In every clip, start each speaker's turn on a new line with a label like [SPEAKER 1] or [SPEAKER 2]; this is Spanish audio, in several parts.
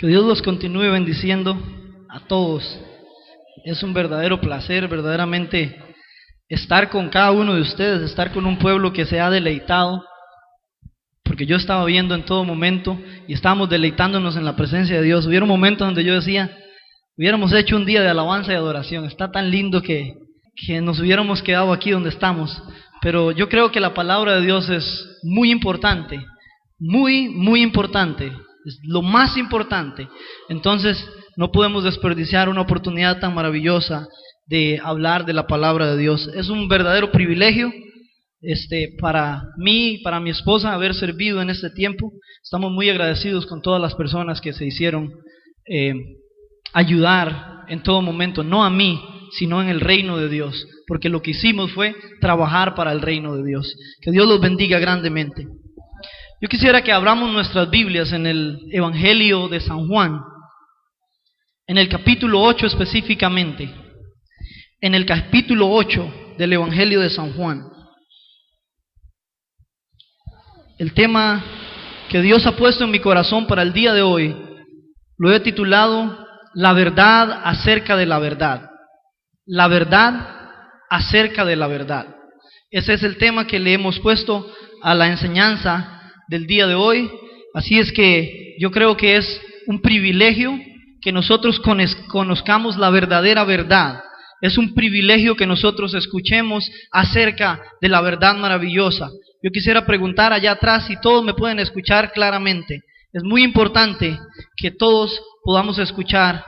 [SPEAKER 1] Que Dios los continúe bendiciendo a todos. Es un verdadero placer, verdaderamente, estar con cada uno de ustedes, estar con un pueblo que se ha deleitado, porque yo estaba viendo en todo momento y estábamos deleitándonos en la presencia de Dios. Hubieron momentos donde yo decía, hubiéramos hecho un día de alabanza y adoración. Está tan lindo que nos hubiéramos quedado aquí donde estamos. Pero yo creo que la palabra de Dios es muy importante, muy importante. Es lo más importante. Entonces no podemos desperdiciar una oportunidad tan maravillosa de hablar de la palabra de Dios. Es un verdadero privilegio para mí, para mi esposa, haber servido en este tiempo. Estamos muy agradecidos con todas las personas que se hicieron ayudar en todo momento, no a mí, sino en el reino de Dios, porque lo que hicimos fue trabajar para el reino de Dios. Que Dios los bendiga grandemente. Yo quisiera que abramos nuestras Biblias en el Evangelio de San Juan, en el capítulo 8 específicamente, en el capítulo 8 del Evangelio de San Juan. El tema que Dios ha puesto en mi corazón para el día de hoy, lo he titulado La verdad acerca de la verdad. La verdad acerca de la verdad. Ese es el tema que le hemos puesto a la enseñanza del día de hoy. Así es que yo creo que es un privilegio que nosotros conozcamos la verdadera verdad. Es un privilegio que nosotros escuchemos acerca de la verdad maravillosa. Yo quisiera preguntar allá atrás si todos me pueden escuchar claramente. Es muy importante que todos podamos escuchar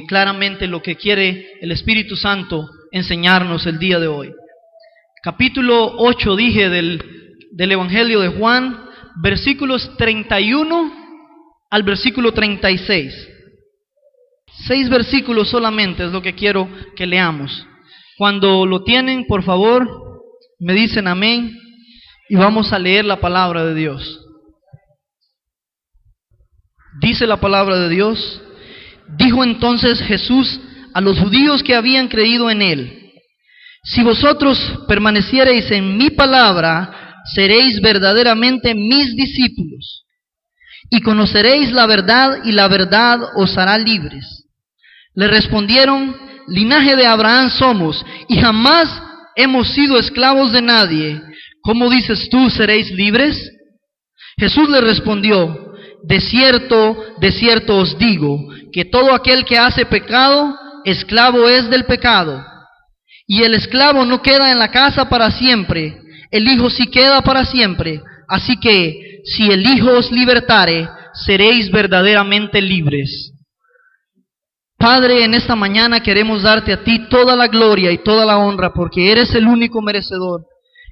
[SPEAKER 1] claramente lo que quiere el Espíritu Santo enseñarnos el día de hoy. Capítulo 8 dije del Evangelio de Juan, versículos 31 al versículo 36. 6 versículos solamente es lo que quiero que leamos. Cuando lo tienen, por favor, me dicen amén y vamos a leer la palabra de Dios. Dice la palabra de Dios: dijo entonces Jesús a los judíos que habían creído en él: si vosotros permaneciereis en mi palabra, seréis verdaderamente mis discípulos, y conoceréis la verdad, y la verdad os hará libres. Le respondieron: linaje de Abraham somos, y jamás hemos sido esclavos de nadie. ¿Cómo dices tú, seréis libres? Jesús le respondió: de cierto os digo, que todo aquel que hace pecado, esclavo es del pecado. Y el esclavo no queda en la casa para siempre, el Hijo sí queda para siempre. Así que, si el Hijo os libertare, seréis verdaderamente libres. Padre, en esta mañana queremos darte a ti toda la gloria y toda la honra, porque eres el único merecedor.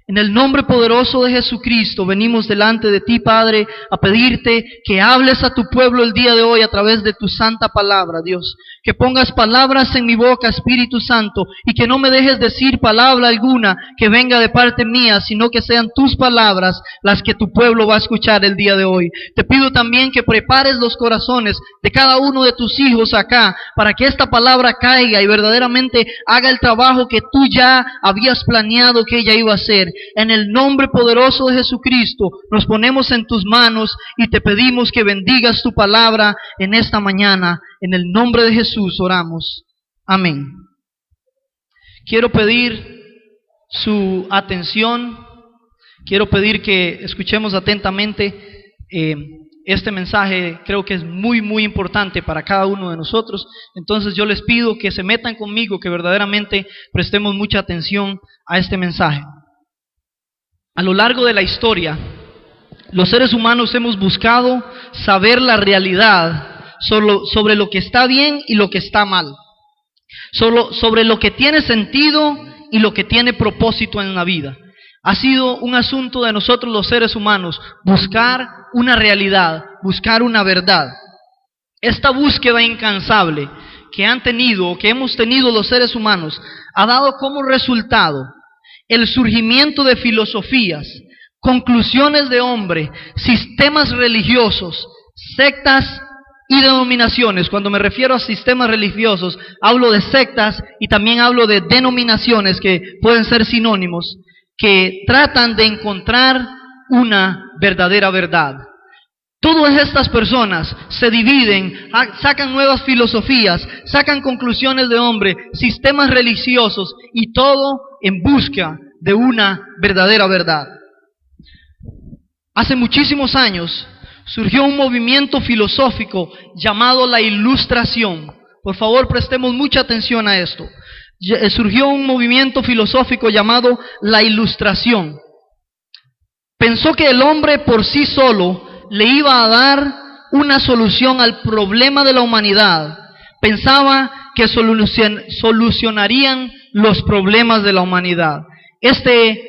[SPEAKER 1] En el nombre poderoso de Jesucristo venimos delante de ti, Padre, a pedirte que hables a tu pueblo el día de hoy a través de tu santa palabra, Dios. Que pongas palabras en mi boca, Espíritu Santo, y que no me dejes decir palabra alguna que venga de parte mía, sino que sean tus palabras las que tu pueblo va a escuchar el día de hoy. Te pido también que prepares los corazones de cada uno de tus hijos acá, para que esta palabra caiga y verdaderamente haga el trabajo que tú ya habías planeado que ella iba a hacer. En el nombre poderoso de Jesucristo nos ponemos en tus manos y te pedimos que bendigas tu palabra en esta mañana. En el nombre de Jesús oramos. Amén. Quiero pedir su atención. Quiero pedir que escuchemos atentamente este mensaje. Creo que es muy importante para cada uno de nosotros. Entonces yo les pido que se metan conmigo, que verdaderamente prestemos mucha atención a este mensaje. A lo largo de la historia, los seres humanos hemos buscado saber la realidad sobre lo que está bien y lo que está mal, sobre lo que tiene sentido y lo que tiene propósito en la vida. Ha sido un asunto de nosotros los seres humanos buscar una realidad, buscar una verdad. Esta búsqueda incansable que hemos tenido los seres humanos ha dado como resultado el surgimiento de filosofías, conclusiones de hombre, sistemas religiosos, sectas y denominaciones. Cuando me refiero a sistemas religiosos, hablo de sectas y también hablo de denominaciones que pueden ser sinónimos, que tratan de encontrar una verdadera verdad. Todas estas personas se dividen, sacan nuevas filosofías, sacan conclusiones de hombre, sistemas religiosos y todo en busca de una verdadera verdad. Hace muchísimos años surgió un movimiento filosófico llamado la Ilustración. Por favor, prestemos mucha atención a esto. Surgió un movimiento filosófico llamado la Ilustración. Pensó que el hombre por sí solo le iba a dar una solución al problema de la humanidad. Pensaba que solucionarían los problemas de la humanidad. Este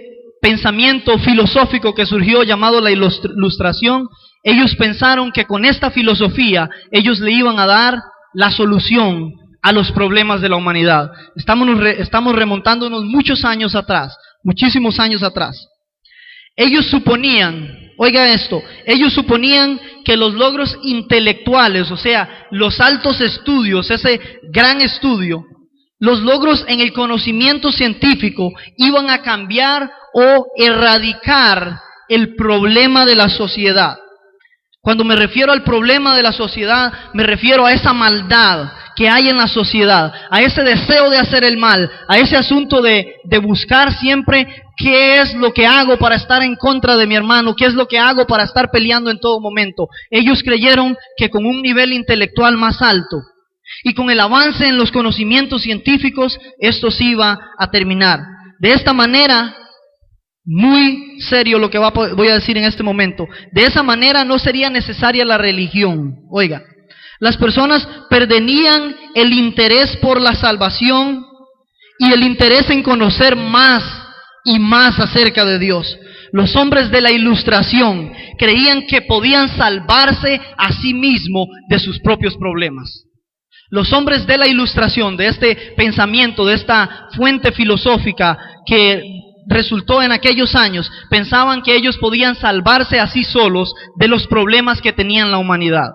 [SPEAKER 1] pensamiento filosófico que surgió llamado la Ilustración, ellos pensaron que con esta filosofía ellos le iban a dar la solución a los problemas de la humanidad. Estamos remontándonos muchos años atrás, muchísimos años atrás. Ellos suponían, oiga esto, ellos suponían que los logros intelectuales, o sea, los altos estudios, ese gran estudio, los logros en el conocimiento científico iban a cambiar o erradicar el problema de la sociedad. Cuando me refiero al problema de la sociedad, me refiero a esa maldad que hay en la sociedad, a ese deseo de hacer el mal, a ese asunto de buscar siempre qué es lo que hago para estar en contra de mi hermano, qué es lo que hago para estar peleando en todo momento. Ellos creyeron que con un nivel intelectual más alto y con el avance en los conocimientos científicos, esto sí iba a terminar. De esta manera, muy serio lo que voy a decir en este momento, de esa manera no sería necesaria la religión. Oiga, las personas perderían el interés por la salvación y el interés en conocer más y más acerca de Dios. Los hombres de la Ilustración creían que podían salvarse a sí mismos de sus propios problemas. Los hombres de la Ilustración, de este pensamiento, de esta fuente filosófica que resultó en aquellos años, pensaban que ellos podían salvarse a sí solos de los problemas que tenían la humanidad.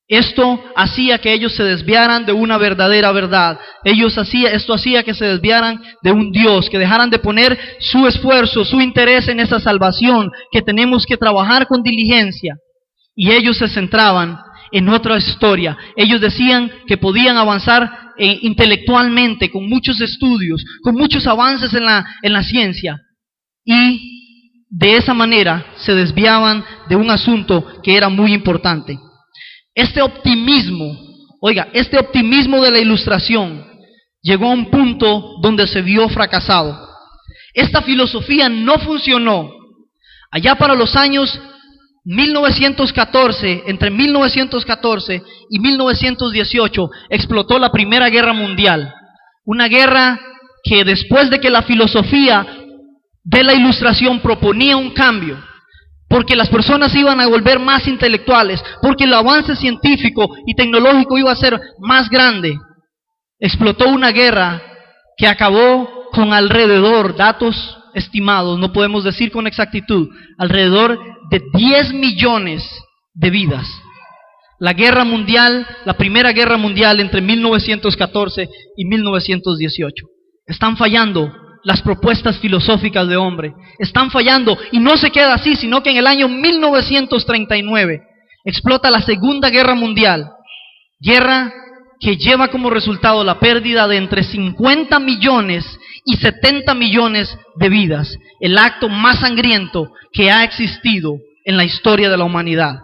[SPEAKER 1] Esto hacía que ellos se desviaran de una verdadera verdad. Esto hacía que se desviaran de un Dios, que dejaran de poner su esfuerzo, su interés en esa salvación, que tenemos que trabajar con diligencia. Y ellos se centraban en otra historia. Ellos decían que podían avanzar intelectualmente, con muchos estudios, con muchos avances en la ciencia. Y de esa manera se desviaban de un asunto que era muy importante. Este optimismo de la Ilustración llegó a un punto donde se vio fracasado. Esta filosofía no funcionó. Allá para los años 1914, entre 1914 y 1918, explotó la Primera Guerra Mundial. Una guerra que después de que la filosofía de la Ilustración proponía un cambio, porque las personas iban a volver más intelectuales, porque el avance científico y tecnológico iba a ser más grande, explotó una guerra que acabó con alrededor, datos estimados, no podemos decir con exactitud, alrededor de 10 millones de vidas. La guerra mundial, la Primera Guerra Mundial entre 1914 y 1918. Están fallando las propuestas filosóficas de hombre. Están fallando, y no se queda así, sino que en el año 1939 explota la Segunda Guerra Mundial, guerra que lleva como resultado la pérdida de entre 50 millones y 70 millones de vidas, el acto más sangriento que ha existido en la historia de la humanidad.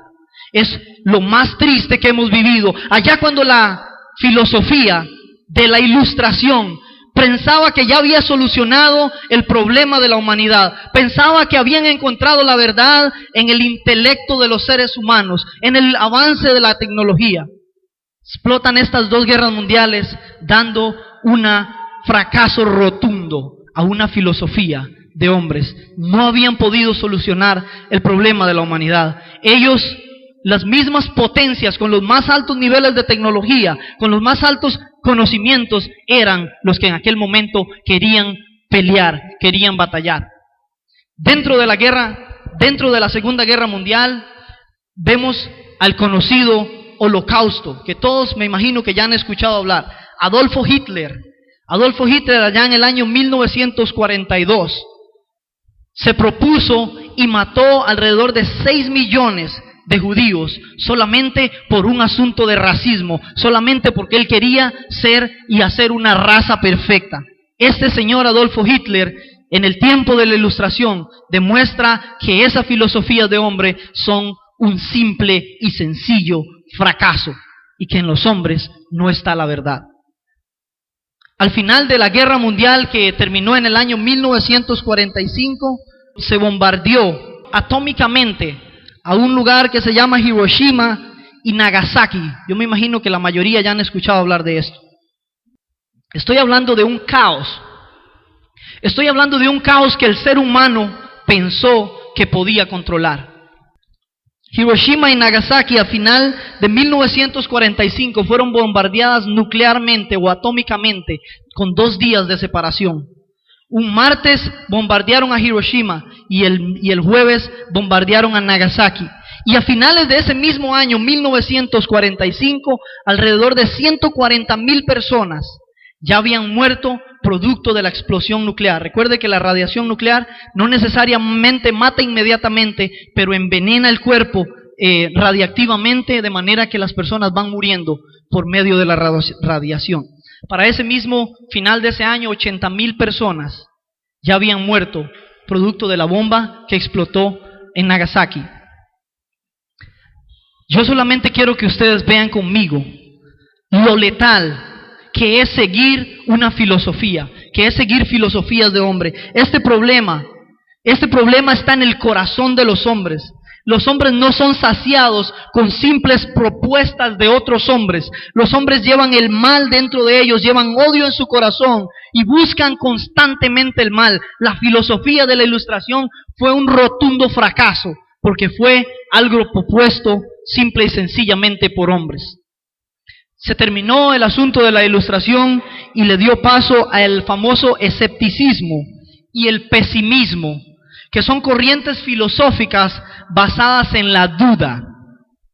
[SPEAKER 1] Es lo más triste que hemos vivido. Allá cuando la filosofía de la Ilustración pensaba que ya había solucionado el problema de la humanidad, pensaba que habían encontrado la verdad en el intelecto de los seres humanos, en el avance de la tecnología. Explotan estas dos guerras mundiales, dando un fracaso rotundo a una filosofía de hombres. No habían podido solucionar el problema de la humanidad. Ellos, las mismas potencias, con los más altos niveles de tecnología, con los más altos conocimientos, eran los que en aquel momento querían pelear, querían batallar. Dentro de la Segunda Guerra Mundial, vemos al conocido Holocausto, que todos me imagino que ya han escuchado hablar. Adolfo Hitler allá en el año 1942 se propuso y mató alrededor de 6 millones de judíos solamente por un asunto de racismo, solamente porque él quería ser y hacer una raza perfecta. Este señor Adolfo Hitler, en el tiempo de la Ilustración, demuestra que esas filosofías de hombre son un simple y sencillo fracaso y que en los hombres no está la verdad. Al final de la Guerra Mundial, que terminó en el año 1945, se bombardeó atómicamente a un lugar que se llama Hiroshima y Nagasaki. Yo me imagino que la mayoría ya han escuchado hablar de esto. Estoy hablando de un caos. Estoy hablando de un caos que el ser humano pensó que podía controlar. Hiroshima y Nagasaki a final de 1945 fueron bombardeadas nuclearmente o atómicamente con 2 días de separación. Un martes bombardearon a Hiroshima y el jueves bombardearon a Nagasaki. Y a finales de ese mismo año, 1945, alrededor de 140,000 personas ya habían muerto producto de la explosión nuclear. Recuerde que la radiación nuclear no necesariamente mata inmediatamente, pero envenena el cuerpo radiactivamente, de manera que las personas van muriendo por medio de la radiación. Para ese mismo final de ese año, 80,000 personas ya habían muerto producto de la bomba que explotó en Nagasaki. Yo solamente quiero que ustedes vean conmigo lo letal que es seguir una filosofía, que es seguir filosofías de hombre. Este problema está en el corazón de los hombres. Los hombres no son saciados con simples propuestas de otros hombres. Los hombres llevan el mal dentro de ellos, llevan odio en su corazón y buscan constantemente el mal. La filosofía de la Ilustración fue un rotundo fracaso porque fue algo propuesto simple y sencillamente por hombres. Se terminó el asunto de la Ilustración y le dio paso al famoso escepticismo y el pesimismo, que son corrientes filosóficas basadas en la duda.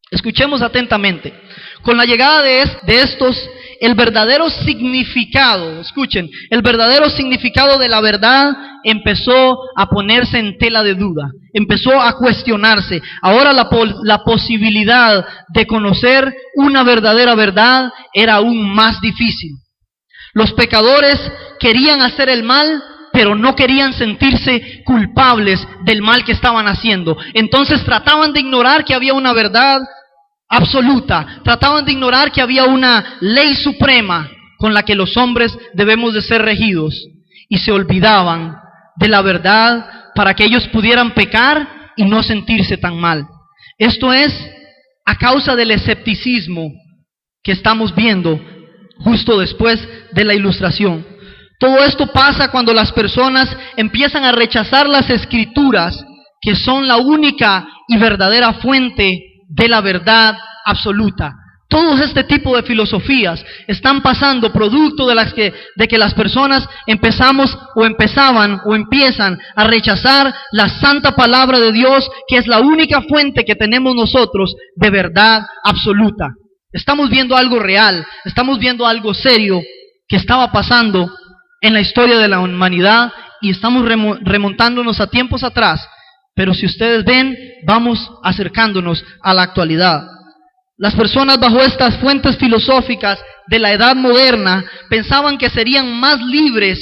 [SPEAKER 1] Escuchemos atentamente. Con la llegada de estos, el verdadero significado, escuchen, el verdadero significado de la verdad empezó a ponerse en tela de duda, empezó a cuestionarse. Ahora la posibilidad de conocer una verdadera verdad era aún más difícil. Los pecadores querían hacer el mal, pero no querían sentirse culpables del mal que estaban haciendo. Entonces trataban de ignorar que había una verdad absoluta, trataban de ignorar que había una ley suprema con la que los hombres debemos de ser regidos, y se olvidaban de la verdad para que ellos pudieran pecar y no sentirse tan mal. Esto es a causa del escepticismo que estamos viendo justo después de la Ilustración. Todo esto pasa cuando las personas empiezan a rechazar las Escrituras, que son la única y verdadera fuente de la verdad absoluta. Todo este tipo de filosofías están pasando producto de que las personas empiezan a rechazar la santa palabra de Dios, que es la única fuente que tenemos nosotros de verdad absoluta. Estamos viendo algo real, estamos viendo algo serio que estaba pasando en la historia de la humanidad y estamos remontándonos a tiempos atrás. Pero si ustedes ven, vamos acercándonos a la actualidad. Las personas bajo estas fuentes filosóficas de la edad moderna pensaban que serían más libres.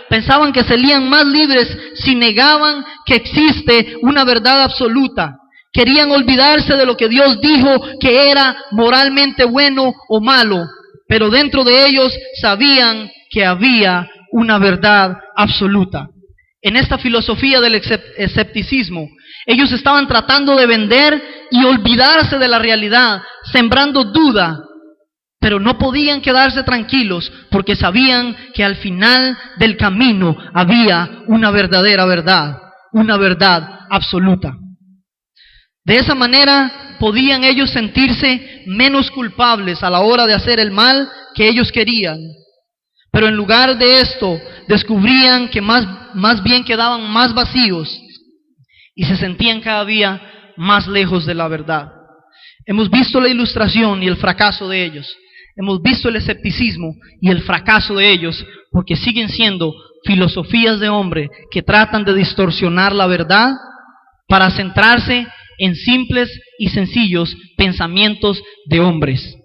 [SPEAKER 1] Pensaban que serían más libres si negaban que existe una verdad absoluta. Querían olvidarse de lo que Dios dijo que era moralmente bueno o malo, pero dentro de ellos sabían que había una verdad absoluta. En esta filosofía del escepticismo, ellos estaban tratando de vender y olvidarse de la realidad, sembrando duda, pero no podían quedarse tranquilos porque sabían que al final del camino había una verdadera verdad, una verdad absoluta. De esa manera podían ellos sentirse menos culpables a la hora de hacer el mal que ellos querían. Pero en lugar de esto, descubrían que más bien quedaban más vacíos y se sentían cada día más lejos de la verdad. Hemos visto la Ilustración y el fracaso de ellos. Hemos visto el escepticismo y el fracaso de ellos, porque siguen siendo filosofías de hombre que tratan de distorsionar la verdad para centrarse en simples y sencillos pensamientos de hombres.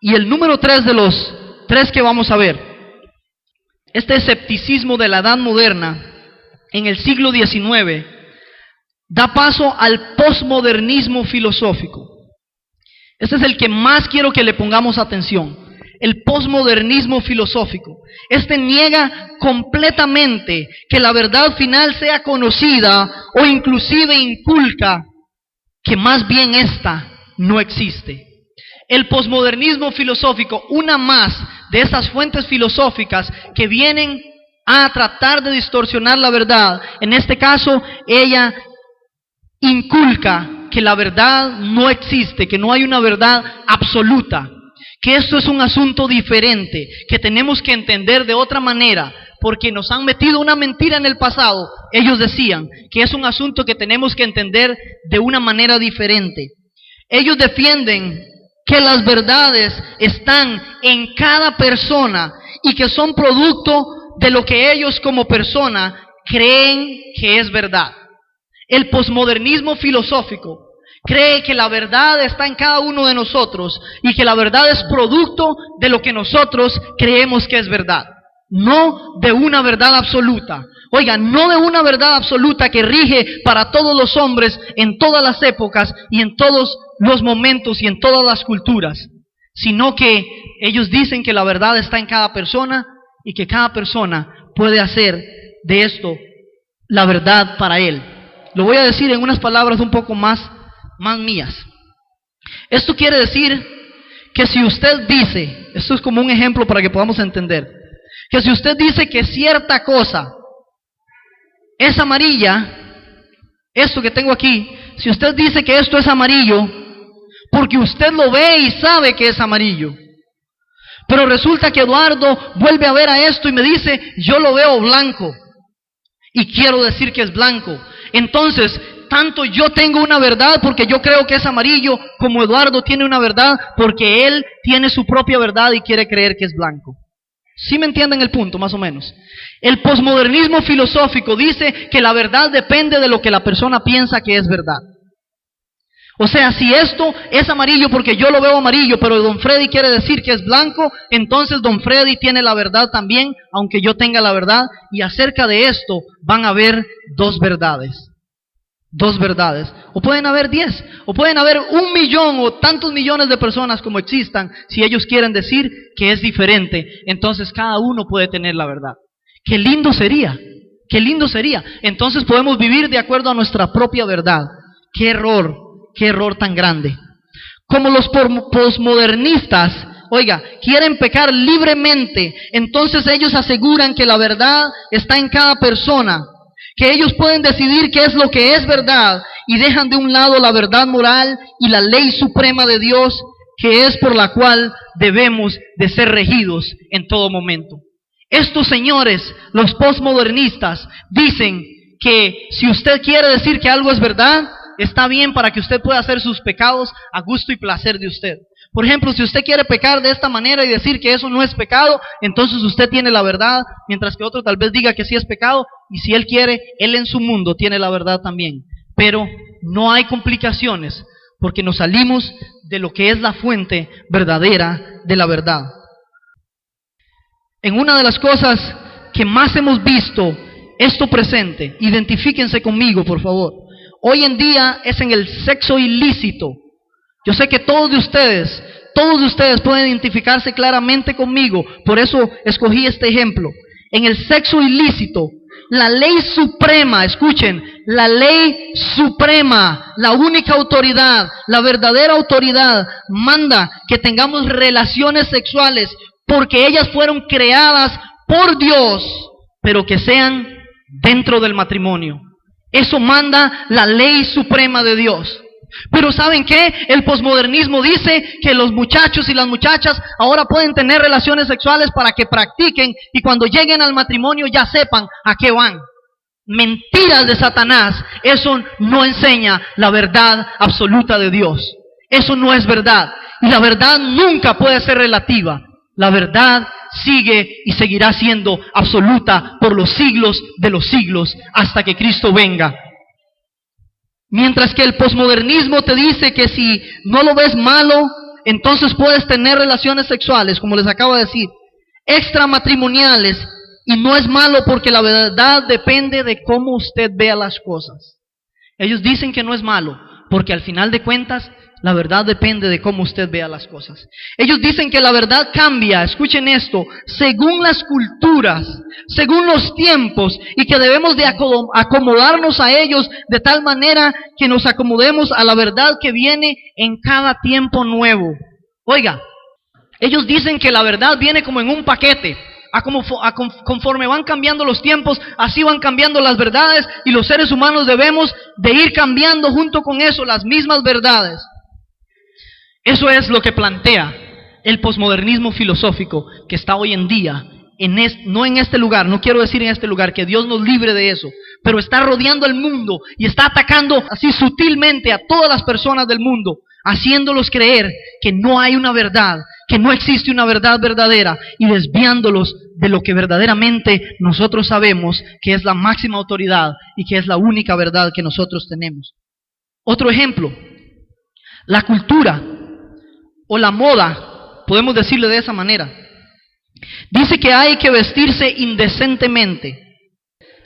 [SPEAKER 1] Y el número 3 de los 3 que vamos a ver, este escepticismo de la edad moderna en el siglo XIX da paso al posmodernismo filosófico. Este es el que más quiero que le pongamos atención. El posmodernismo filosófico. Este niega completamente que la verdad final sea conocida o inclusive inculca que más bien esta no existe. El posmodernismo filosófico, una más de esas fuentes filosóficas que vienen a tratar de distorsionar la verdad. En este caso, ella inculca que la verdad no existe, que no hay una verdad absoluta, que esto es un asunto diferente, que tenemos que entender de otra manera, porque nos han metido una mentira en el pasado. Ellos decían que es un asunto que tenemos que entender de una manera diferente. Ellos defienden que las verdades están en cada persona y que son producto de lo que ellos como persona creen que es verdad. El posmodernismo filosófico cree que la verdad está en cada uno de nosotros y que la verdad es producto de lo que nosotros creemos que es verdad, no de una verdad absoluta. Oiga, no de una verdad absoluta que rige para todos los hombres en todas las épocas y en todos los momentos y en todas las culturas, sino que ellos dicen que la verdad está en cada persona y que cada persona puede hacer de esto la verdad para él. Lo voy a decir en unas palabras un poco más mías. Esto quiere decir que si usted dice, esto es como un ejemplo para que podamos entender, que si usted dice que cierta cosa es amarilla, esto que tengo aquí, si usted dice que esto es amarillo, porque usted lo ve y sabe que es amarillo, pero resulta que Eduardo vuelve a ver a esto y me dice, yo lo veo blanco, y quiero decir que es blanco. Entonces, tanto yo tengo una verdad porque yo creo que es amarillo, como Eduardo tiene una verdad porque él tiene su propia verdad y quiere creer que es blanco. ¿Sí me entienden el punto, más o menos? El posmodernismo filosófico dice que la verdad depende de lo que la persona piensa que es verdad. O sea, si esto es amarillo porque yo lo veo amarillo, pero don Freddy quiere decir que es blanco, entonces don Freddy tiene la verdad también, aunque yo tenga la verdad, y acerca de esto van a haber dos verdades. Dos verdades. O pueden haber 10, o pueden haber 1 millón o tantos millones de personas como existan, si ellos quieren decir que es diferente, entonces cada uno puede tener la verdad. ¡Qué lindo sería! ¡Qué lindo sería! Entonces podemos vivir de acuerdo a nuestra propia verdad. ¡Qué error! ¡Qué error tan grande! Como los posmodernistas, oiga, quieren pecar libremente, entonces ellos aseguran que la verdad está en cada persona, que ellos pueden decidir qué es lo que es verdad y dejan de un lado la verdad moral y la ley suprema de Dios, que es por la cual debemos de ser regidos en todo momento. Estos señores, los posmodernistas, dicen que si usted quiere decir que algo es verdad, está bien para que usted pueda hacer sus pecados a gusto y placer de usted. Por ejemplo, si usted quiere pecar de esta manera y decir que eso no es pecado, entonces usted tiene la verdad, mientras que otro tal vez diga que sí es pecado, y si él quiere, él en su mundo tiene la verdad también. Pero no hay complicaciones, porque nos salimos de lo que es la fuente verdadera de la verdad. En una de las cosas que más hemos visto esto presente, identifíquense conmigo, por favor. Hoy en día es en el sexo ilícito. Yo sé que todos de ustedes pueden identificarse claramente conmigo, por eso escogí este ejemplo. En el sexo ilícito, la ley suprema, escuchen, la ley suprema, la única autoridad, la verdadera autoridad, manda que tengamos relaciones sexuales porque ellas fueron creadas por Dios, pero que sean dentro del matrimonio. Eso manda la ley suprema de Dios. Pero ¿saben qué? El posmodernismo dice que los muchachos y las muchachas ahora pueden tener relaciones sexuales para que practiquen y cuando lleguen al matrimonio ya sepan a qué van. Mentiras de Satanás. Eso no enseña la verdad absoluta de Dios. Eso no es verdad. Y la verdad nunca puede ser relativa. La verdad sigue y seguirá siendo absoluta por los siglos de los siglos hasta que Cristo venga. Mientras que el posmodernismo te dice que si no lo ves malo, entonces puedes tener relaciones sexuales, como les acabo de decir, extramatrimoniales, y no es malo porque la verdad depende de cómo usted vea las cosas. Ellos dicen que no es malo, porque al final de cuentas, la verdad depende de cómo usted vea las cosas. Ellos dicen que la verdad cambia, escuchen esto, según las culturas, según los tiempos, y que debemos de acomodarnos a ellos de tal manera que nos acomodemos a la verdad que viene en cada tiempo nuevo. Oiga, ellos dicen que la verdad viene como en un paquete. Conforme van cambiando los tiempos, así van cambiando las verdades, y los seres humanos debemos de ir cambiando junto con eso las mismas verdades. Eso es lo que plantea el posmodernismo filosófico que está hoy en día, no en este lugar, no quiero decir en este lugar, que Dios nos libre de eso, pero está rodeando el mundo y está atacando así sutilmente a todas las personas del mundo, haciéndolos creer que no hay una verdad, que no existe una verdad verdadera, y desviándolos de lo que verdaderamente nosotros sabemos que es la máxima autoridad y que es la única verdad que nosotros tenemos. Otro ejemplo, la cultura o la moda, podemos decirle de esa manera, dice que hay que vestirse indecentemente.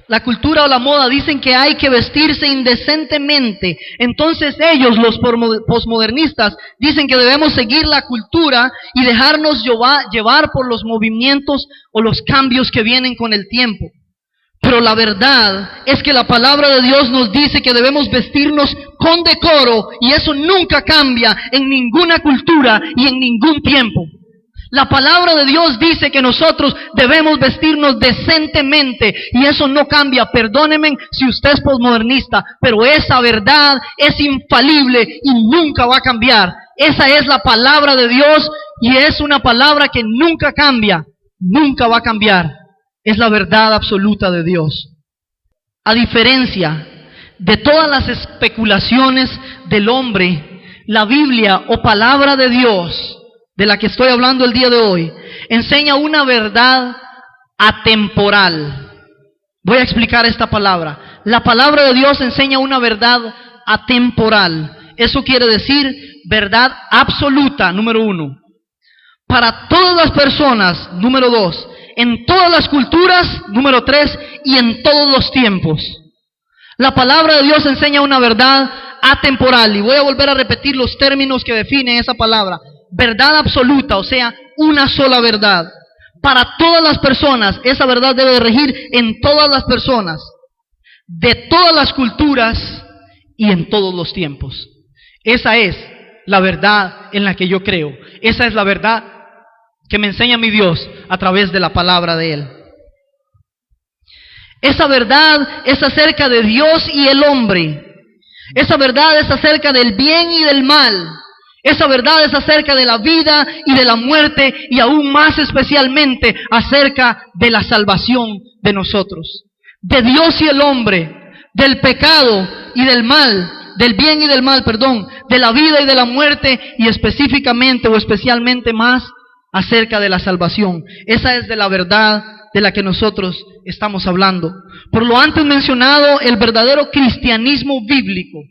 [SPEAKER 1] La cultura o la moda dicen que hay que vestirse indecentemente. Entonces ellos, los posmodernistas, dicen que debemos seguir la cultura y dejarnos llevar por los movimientos o los cambios que vienen con el tiempo. Pero la verdad es que la palabra de Dios nos dice que debemos vestirnos con decoro, y eso nunca cambia en ninguna cultura y en ningún tiempo. La palabra de Dios dice que nosotros debemos vestirnos decentemente, y eso no cambia. Perdónenme si usted es posmodernista, pero esa verdad es infalible y nunca va a cambiar. Esa es la palabra de Dios, y es una palabra que nunca cambia, nunca va a cambiar. Es la verdad absoluta de Dios. A diferencia de todas las especulaciones del hombre, la Biblia o palabra de Dios, de la que estoy hablando el día de hoy, enseña una verdad atemporal. Voy a explicar esta palabra. La palabra de Dios enseña una verdad atemporal. Eso quiere decir verdad absoluta, número 1. Para todas las personas, número 2. En todas las culturas, número 3, y en todos los tiempos. La palabra de Dios enseña una verdad atemporal, y voy a volver a repetir los términos que definen esa palabra. Verdad absoluta, o sea, una sola verdad. Para todas las personas, esa verdad debe de regir en todas las personas, de todas las culturas y en todos los tiempos. Esa es la verdad en la que yo creo. Esa es la verdad que me enseña mi Dios a través de la palabra de Él. Esa verdad es acerca de Dios y el hombre. Esa verdad es acerca del bien y del mal. Esa verdad es acerca de la vida y de la muerte, y aún más especialmente acerca de la salvación de nosotros. De Dios y el hombre, del pecado y del mal, del bien y del mal, de la vida y de la muerte, y específicamente o especialmente más acerca de la salvación. Esa es de la verdad de la que nosotros estamos hablando. Por lo antes mencionado, el verdadero cristianismo bíblico,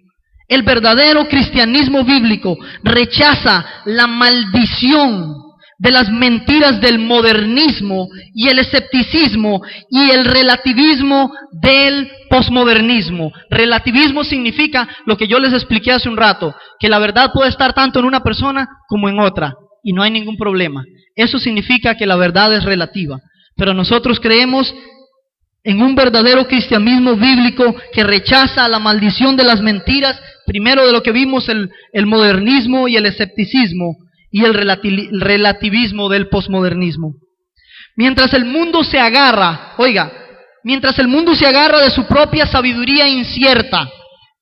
[SPEAKER 1] rechaza la maldición de las mentiras del modernismo y el escepticismo y el relativismo del posmodernismo. Relativismo significa lo que yo les expliqué hace un rato, que la verdad puede estar tanto en una persona como en otra, y no hay ningún problema. Eso significa que la verdad es relativa. Pero nosotros creemos en un verdadero cristianismo bíblico que rechaza la maldición de las mentiras, primero de lo que vimos el modernismo y el escepticismo, y el relativismo del posmodernismo. Mientras el mundo se agarra de su propia sabiduría incierta,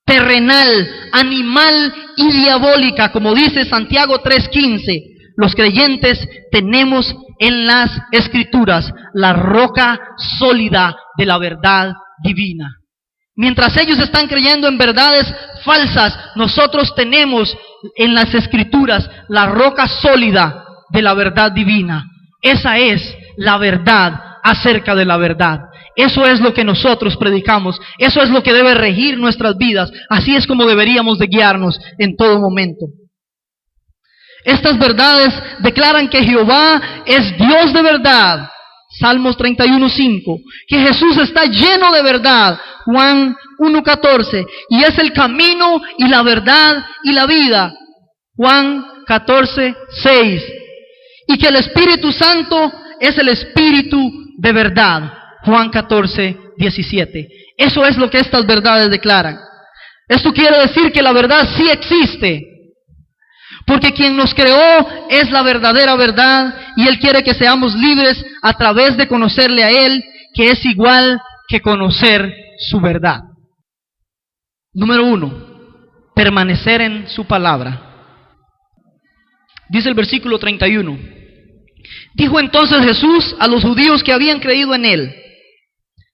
[SPEAKER 1] terrenal, animal y diabólica, como dice Santiago 3:15, los creyentes tenemos en las Escrituras la roca sólida de la verdad divina. Mientras ellos están creyendo en verdades falsas, nosotros tenemos en las Escrituras la roca sólida de la verdad divina. Esa es la verdad acerca de la verdad. Eso es lo que nosotros predicamos. Eso es lo que debe regir nuestras vidas. Así es como deberíamos de guiarnos en todo momento. Estas verdades declaran que Jehová es Dios de verdad. Salmos 31:5. Que Jesús está lleno de verdad. Juan 1:14. Y es el camino y la verdad y la vida. Juan 14:6. Y que el Espíritu Santo es el Espíritu de verdad. Juan 14:17. Eso es lo que estas verdades declaran. Esto quiere decir que la verdad sí existe. Porque quien nos creó es la verdadera verdad y Él quiere que seamos libres a través de conocerle a Él, que es igual que conocer su verdad. Número 1, permanecer en su palabra. Dice el versículo 31. Dijo entonces Jesús a los judíos que habían creído en Él.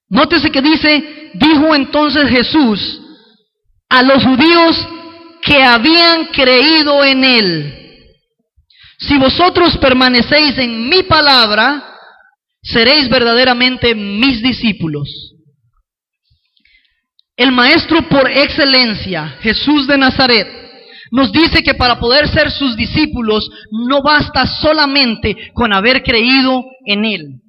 [SPEAKER 1] Nótese que dice, dijo entonces Jesús a los judíos que habían creído en Él. Si vosotros permanecéis en mi palabra, seréis verdaderamente mis discípulos. El maestro por excelencia, Jesús de Nazaret, nos dice que para poder ser sus discípulos no basta solamente con haber creído en Él.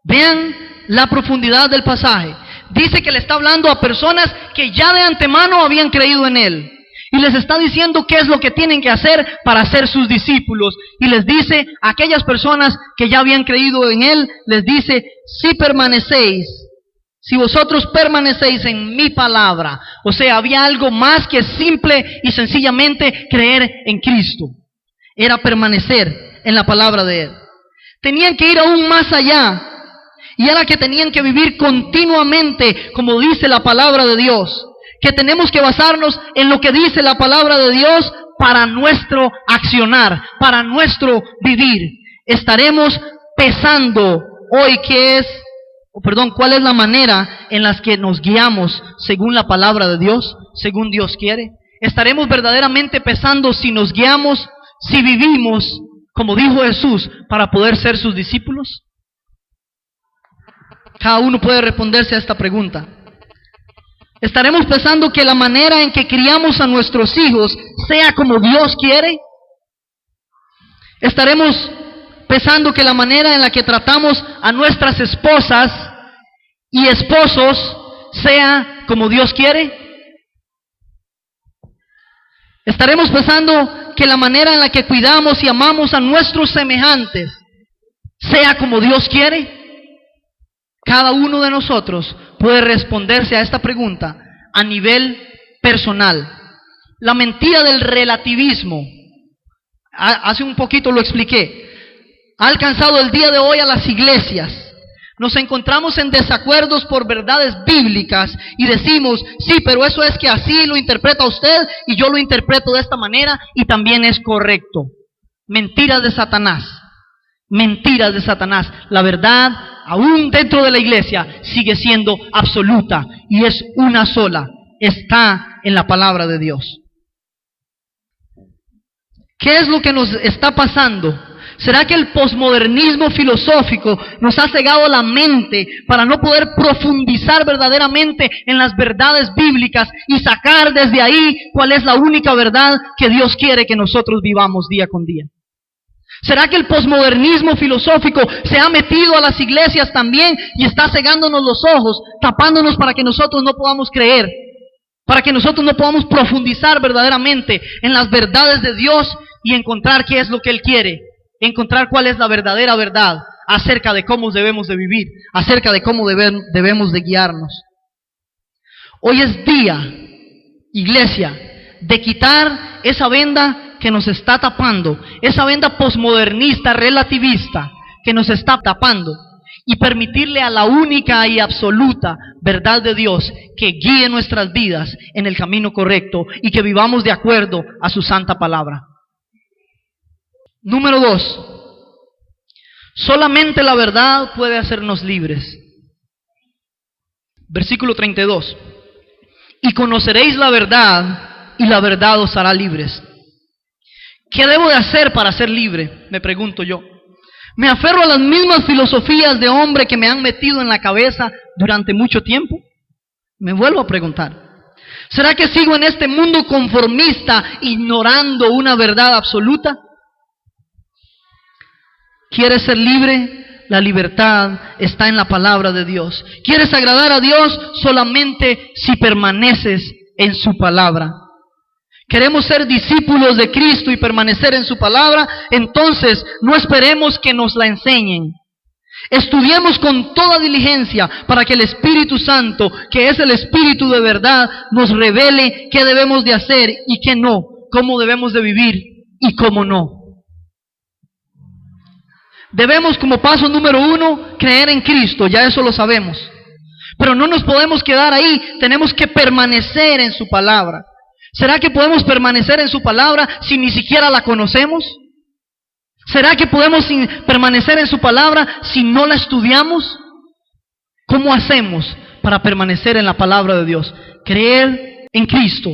[SPEAKER 1] Vean la profundidad del pasaje. Dice que le está hablando a personas que ya de antemano habían creído en Él. Y les está diciendo qué es lo que tienen que hacer para ser sus discípulos. Y les dice a aquellas personas que ya habían creído en Él, les dice, si vosotros permanecéis en mi palabra. O sea, había algo más que simple y sencillamente creer en Cristo. Era permanecer en la palabra de Él. Tenían que ir aún más allá. Y era que tenían que vivir continuamente, como dice la palabra de Dios. Que tenemos que basarnos en lo que dice la palabra de Dios para nuestro accionar, para nuestro vivir. Estaremos pesando hoy cuál es la manera en la que nos guiamos según la palabra de Dios, según Dios quiere. Estaremos verdaderamente pesando si nos guiamos, si vivimos, como dijo Jesús, para poder ser sus discípulos. Cada uno puede responderse a esta pregunta. ¿Estaremos pensando que la manera en que criamos a nuestros hijos sea como Dios quiere? ¿Estaremos pensando que la manera en la que tratamos a nuestras esposas y esposos sea como Dios quiere? ¿Estaremos pensando que la manera en la que cuidamos y amamos a nuestros semejantes sea como Dios quiere? Cada uno de nosotros puede responderse a esta pregunta a nivel personal. La mentira del relativismo, hace un poquito lo expliqué, ha alcanzado el día de hoy a las iglesias. Nos encontramos en desacuerdos por verdades bíblicas y decimos, sí, pero eso es que así lo interpreta usted y yo lo interpreto de esta manera y también es correcto. Mentiras de Satanás. Mentiras de Satanás. La verdad, aún dentro de la iglesia, sigue siendo absoluta y es una sola. Está en la palabra de Dios. ¿Qué es lo que nos está pasando? ¿Será que el posmodernismo filosófico nos ha cegado la mente para no poder profundizar verdaderamente en las verdades bíblicas y sacar desde ahí cuál es la única verdad que Dios quiere que nosotros vivamos día con día? ¿Será que el posmodernismo filosófico se ha metido a las iglesias también y está cegándonos los ojos, tapándonos para que nosotros no podamos creer, para que nosotros no podamos profundizar verdaderamente en las verdades de Dios y encontrar qué es lo que Él quiere, encontrar cuál es la verdadera verdad acerca de cómo debemos de vivir, acerca de cómo debemos de guiarnos? Hoy es día, iglesia, de quitar esa venda que nos está tapando, esa venda posmodernista, relativista, que nos está tapando, y permitirle a la única y absoluta verdad de Dios que guíe nuestras vidas en el camino correcto y que vivamos de acuerdo a su santa palabra. Número 2. Solamente la verdad puede hacernos libres. Versículo 32. Y conoceréis la verdad, y la verdad os hará libres. ¿Qué debo de hacer para ser libre? Me pregunto yo. ¿Me aferro a las mismas filosofías de hombre que me han metido en la cabeza durante mucho tiempo? Me vuelvo a preguntar. ¿Será que sigo en este mundo conformista ignorando una verdad absoluta? ¿Quieres ser libre? La libertad está en la palabra de Dios. ¿Quieres agradar a Dios? Solamente si permaneces en su palabra. ¿Queremos ser discípulos de Cristo y permanecer en su palabra? Entonces no esperemos que nos la enseñen. Estudiemos con toda diligencia para que el Espíritu Santo, que es el Espíritu de verdad, nos revele qué debemos de hacer y qué no, cómo debemos de vivir y cómo no. Debemos, como paso número 1, creer en Cristo, ya eso lo sabemos. Pero no nos podemos quedar ahí, tenemos que permanecer en su palabra. ¿Será que podemos permanecer en su palabra si ni siquiera la conocemos? ¿Será que podemos permanecer en su palabra si no la estudiamos? ¿Cómo hacemos para permanecer en la palabra de Dios? Creer en Cristo,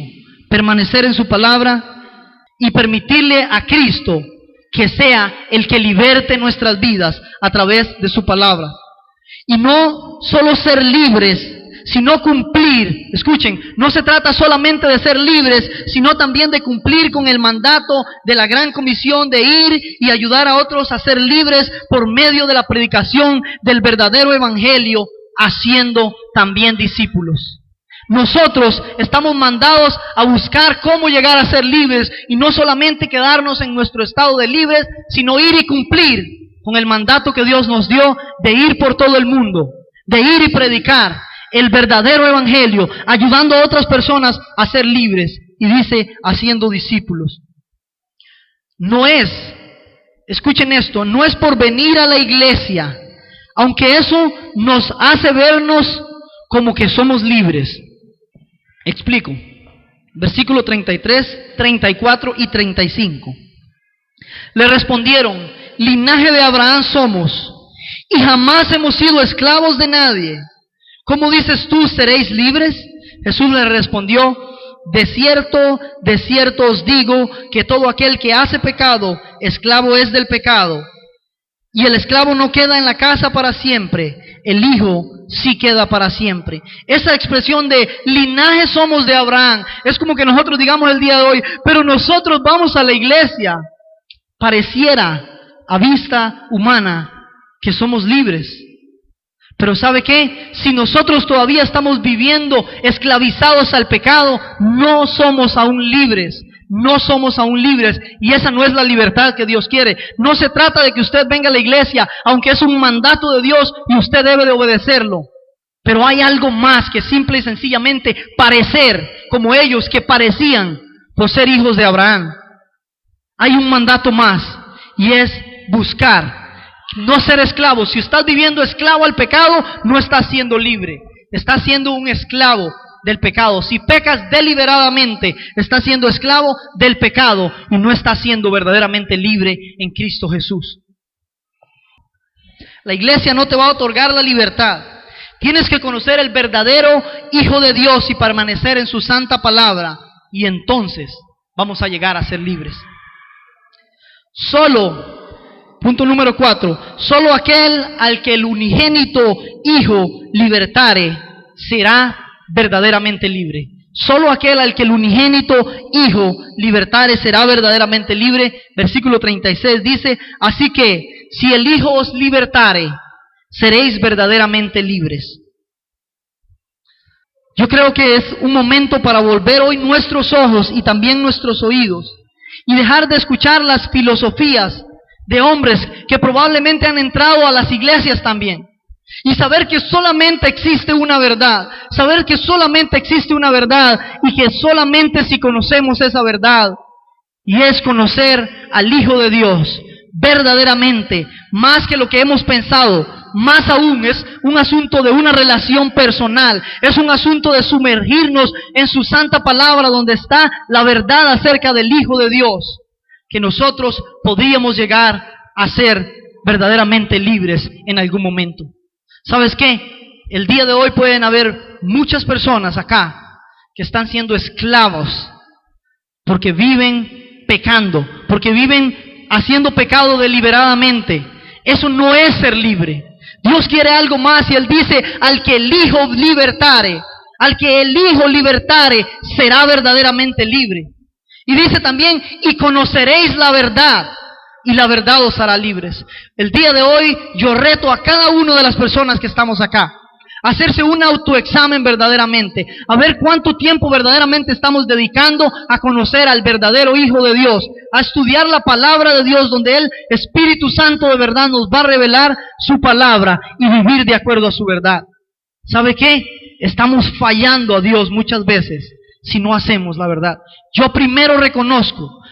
[SPEAKER 1] permanecer en su palabra y permitirle a Cristo que sea el que liberte nuestras vidas a través de su palabra. Y no solo ser libres, sino cumplir. Escuchen, no se trata solamente de ser libres, sino también de cumplir con el mandato de la gran comisión de ir y ayudar a otros a ser libres por medio de la predicación del verdadero evangelio, haciendo también discípulos. Nosotros estamos mandados a buscar cómo llegar a ser libres y no solamente quedarnos en nuestro estado de libres, sino ir y cumplir con el mandato que Dios nos dio de ir por todo el mundo, de ir y predicar el verdadero evangelio, ayudando a otras personas a ser libres. Y dice, haciendo discípulos. No es, escuchen esto, no es por venir a la iglesia, aunque eso nos hace vernos como que somos libres. Explico. Versículo 33, 34 y 35. Le respondieron, linaje de Abraham somos, y jamás hemos sido esclavos de nadie. ¿Cómo dices tú, seréis libres? Jesús le respondió, de cierto os digo, que todo aquel que hace pecado, esclavo es del pecado. Y el esclavo no queda en la casa para siempre, el hijo sí queda para siempre. Esa expresión de linaje somos de Abraham, es como que nosotros digamos el día de hoy, pero nosotros vamos a la iglesia. Pareciera a vista humana que somos libres. Pero ¿sabe qué? Si nosotros todavía estamos viviendo esclavizados al pecado, no somos aún libres. No somos aún libres. Y esa no es la libertad que Dios quiere. No se trata de que usted venga a la iglesia, aunque es un mandato de Dios y usted debe de obedecerlo. Pero hay algo más que simple y sencillamente parecer como ellos que parecían por ser hijos de Abraham. Hay un mandato más y es buscar. No ser esclavo. Si estás viviendo esclavo al pecado, no estás siendo libre. Estás siendo un esclavo del pecado. Si pecas deliberadamente, estás siendo esclavo del pecado y no estás siendo verdaderamente libre en Cristo Jesús. La iglesia no te va a otorgar la libertad. Tienes que conocer el verdadero Hijo de Dios y permanecer en su santa palabra. Y entonces vamos a llegar a ser libres. Punto número 4. Solo aquel al que el unigénito Hijo libertare será verdaderamente libre. Solo aquel al que el unigénito Hijo libertare será verdaderamente libre. Versículo 36 dice, así que si el Hijo os libertare, seréis verdaderamente libres. Yo creo que es un momento para volver hoy nuestros ojos y también nuestros oídos y dejar de escuchar las filosofías de hombres que probablemente han entrado a las iglesias también. Y saber que solamente existe una verdad. Saber que solamente existe una verdad y que solamente si conocemos esa verdad, y es conocer al Hijo de Dios verdaderamente, más que lo que hemos pensado, más aún es un asunto de una relación personal, es un asunto de sumergirnos en su santa palabra donde está la verdad acerca del Hijo de Dios, que nosotros podríamos llegar a ser verdaderamente libres en algún momento. ¿Sabes qué? El día de hoy pueden haber muchas personas acá que están siendo esclavos porque viven pecando, porque viven haciendo pecado deliberadamente. Eso no es ser libre. Dios quiere algo más y Él dice, al que el Hijo libertare, al que el Hijo libertare, será verdaderamente libre. Y dice también, y conoceréis la verdad, y la verdad os hará libres. El día de hoy yo reto a cada una de las personas que estamos acá a hacerse un autoexamen verdaderamente, a ver cuánto tiempo verdaderamente estamos dedicando a conocer al verdadero Hijo de Dios, a estudiar la palabra de Dios, donde el Espíritu Santo de verdad nos va a revelar su palabra y vivir de acuerdo a su verdad. ¿Sabe qué? Estamos fallando a Dios muchas veces si no hacemos la verdad. Yo primero reconozco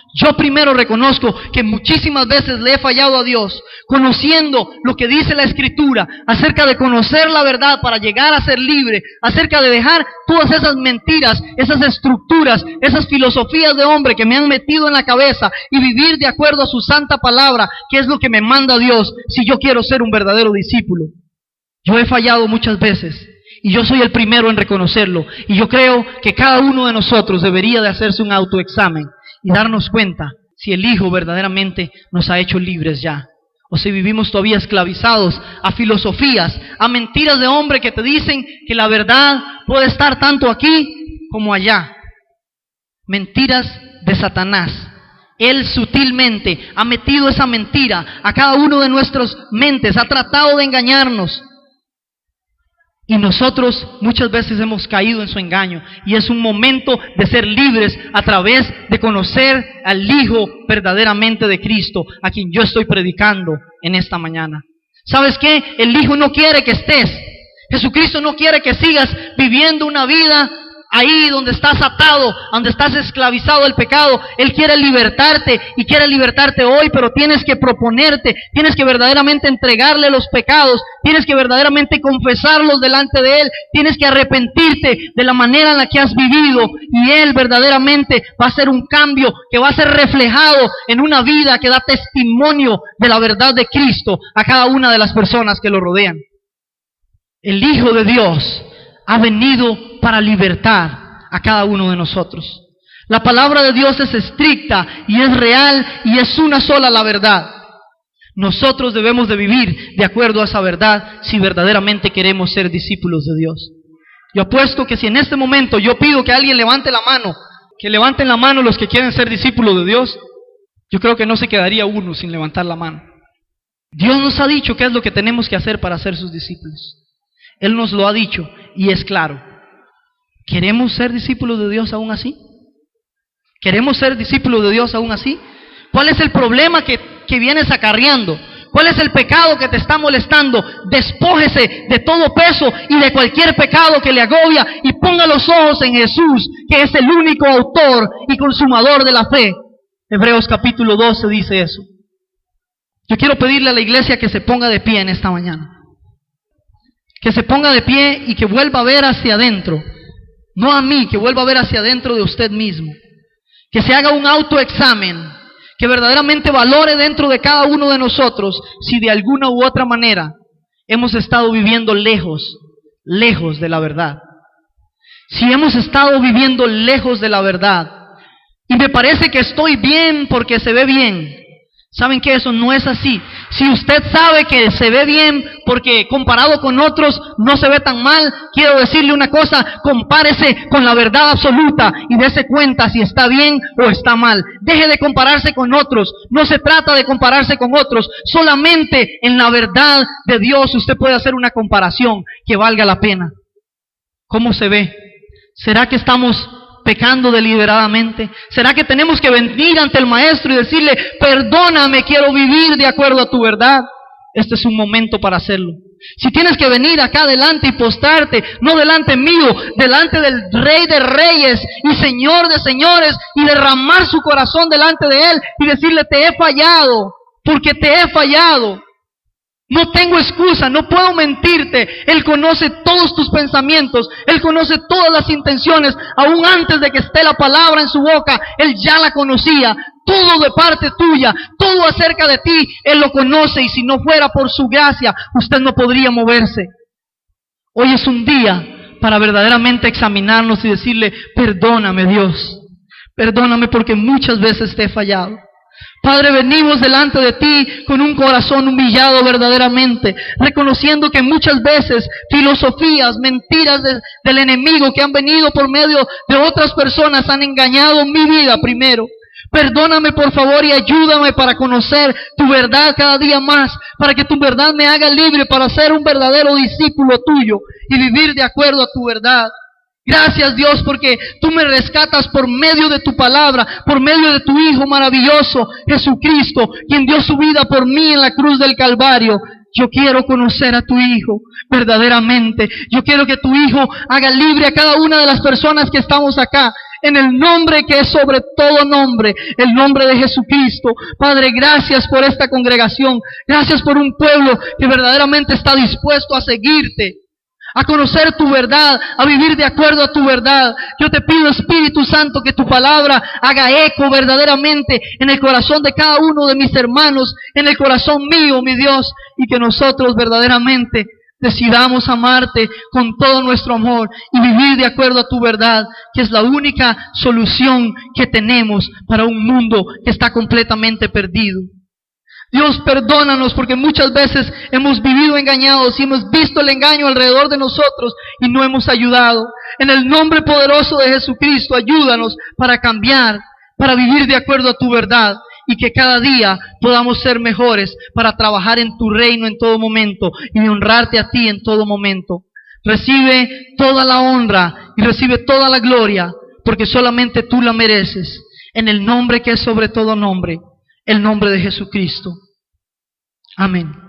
[SPEAKER 1] que muchísimas veces le he fallado a Dios, conociendo lo que dice la Escritura acerca de conocer la verdad para llegar a ser libre, acerca de dejar todas esas mentiras, esas estructuras, esas filosofías de hombre que me han metido en la cabeza y vivir de acuerdo a su santa palabra, que es lo que me manda Dios si yo quiero ser un verdadero discípulo. Yo he fallado muchas veces. Y yo soy el primero en reconocerlo. Y yo creo que cada uno de nosotros debería de hacerse un autoexamen y darnos cuenta si el Hijo verdaderamente nos ha hecho libres ya, o si vivimos todavía esclavizados a filosofías, a mentiras de hombre que te dicen que la verdad puede estar tanto aquí como allá. Mentiras de Satanás. Él sutilmente ha metido esa mentira a cada uno de nuestras mentes, ha tratado de engañarnos. Y nosotros muchas veces hemos caído en su engaño. Y es un momento de ser libres a través de conocer al Hijo verdaderamente de Cristo, a quien yo estoy predicando en esta mañana. ¿Sabes qué? El Hijo no quiere que estés. Jesucristo no quiere que sigas viviendo una vida ahí donde estás atado, donde estás esclavizado al pecado. Él quiere libertarte y quiere libertarte hoy, pero tienes que proponerte, tienes que verdaderamente entregarle los pecados, tienes que verdaderamente confesarlos delante de Él, tienes que arrepentirte de la manera en la que has vivido y Él verdaderamente va a hacer un cambio que va a ser reflejado en una vida que da testimonio de la verdad de Cristo a cada una de las personas que lo rodean. El Hijo de Dios ha venido para libertar a cada uno de nosotros. La palabra de Dios es estricta y es real y es una sola la verdad. Nosotros debemos de vivir de acuerdo a esa verdad si verdaderamente queremos ser discípulos de Dios. Yo apuesto que si en este momento yo pido que alguien levante la mano, que levanten la mano los que quieren ser discípulos de Dios, yo creo que no se quedaría uno sin levantar la mano. Dios nos ha dicho qué es lo que tenemos que hacer para ser sus discípulos. Él nos lo ha dicho y es claro. ¿Queremos ser discípulos de Dios aún así? ¿Queremos ser discípulos de Dios aún así? ¿Cuál es el problema que vienes acarreando? ¿Cuál es el pecado que te está molestando? Despójese de todo peso y de cualquier pecado que le agobia y ponga los ojos en Jesús, que es el único autor y consumador de la fe. Hebreos capítulo 12 dice eso. Yo quiero pedirle a la iglesia que se ponga de pie en esta mañana. Que se ponga de pie y que vuelva a ver hacia adentro. No a mí, que vuelva a ver hacia adentro de usted mismo. Que se haga un autoexamen. Que verdaderamente valore dentro de cada uno de nosotros si de alguna u otra manera hemos estado viviendo lejos de la verdad. Si hemos estado viviendo lejos de la verdad y me parece que estoy bien porque se ve bien. ¿Saben que eso no es así? Si usted sabe que se ve bien porque comparado con otros no se ve tan mal, quiero decirle una cosa, compárese con la verdad absoluta y dése cuenta si está bien o está mal. Deje de compararse con otros, no se trata de compararse con otros, solamente en la verdad de Dios usted puede hacer una comparación que valga la pena. ¿Cómo se ve? ¿Será que estamos pecando deliberadamente? ¿Será que tenemos que venir ante el Maestro y decirle, perdóname, quiero vivir de acuerdo a tu verdad? Este es un momento para hacerlo. Si tienes que venir acá adelante y postrarte, no delante mío, delante del Rey de Reyes y Señor de Señores, y derramar su corazón delante de Él y decirle, te he fallado, porque te he fallado. No tengo excusa, no puedo mentirte. Él conoce todos tus pensamientos, Él conoce todas las intenciones, aún antes de que esté la palabra en su boca, Él ya la conocía. Todo de parte tuya, todo acerca de ti, Él lo conoce, y si no fuera por su gracia, usted no podría moverse. Hoy es un día para verdaderamente examinarnos y decirle, perdóname Dios, perdóname porque muchas veces te he fallado. Padre, venimos delante de ti con un corazón humillado verdaderamente, reconociendo que muchas veces filosofías, mentiras del enemigo que han venido por medio de otras personas han engañado mi vida primero. Perdóname por favor y ayúdame para conocer tu verdad cada día más, para que tu verdad me haga libre para ser un verdadero discípulo tuyo y vivir de acuerdo a tu verdad. Gracias Dios porque tú me rescatas por medio de tu palabra, por medio de tu Hijo maravilloso, Jesucristo, quien dio su vida por mí en la cruz del Calvario. Yo quiero conocer a tu Hijo verdaderamente. Yo quiero que tu Hijo haga libre a cada una de las personas que estamos acá. En el nombre que es sobre todo nombre, el nombre de Jesucristo. Padre, gracias por esta congregación. Gracias por un pueblo que verdaderamente está dispuesto a seguirte, a conocer tu verdad, a vivir de acuerdo a tu verdad. Yo te pido, Espíritu Santo, que tu palabra haga eco verdaderamente en el corazón de cada uno de mis hermanos, en el corazón mío, mi Dios, y que nosotros verdaderamente decidamos amarte con todo nuestro amor y vivir de acuerdo a tu verdad, que es la única solución que tenemos para un mundo que está completamente perdido. Dios, perdónanos porque muchas veces hemos vivido engañados y hemos visto el engaño alrededor de nosotros y no hemos ayudado. En el nombre poderoso de Jesucristo, ayúdanos para cambiar, para vivir de acuerdo a tu verdad y que cada día podamos ser mejores para trabajar en tu reino en todo momento y honrarte a ti en todo momento. Recibe toda la honra y recibe toda la gloria porque solamente tú la mereces. En el nombre que es sobre todo nombre, el nombre de Jesucristo. Amén.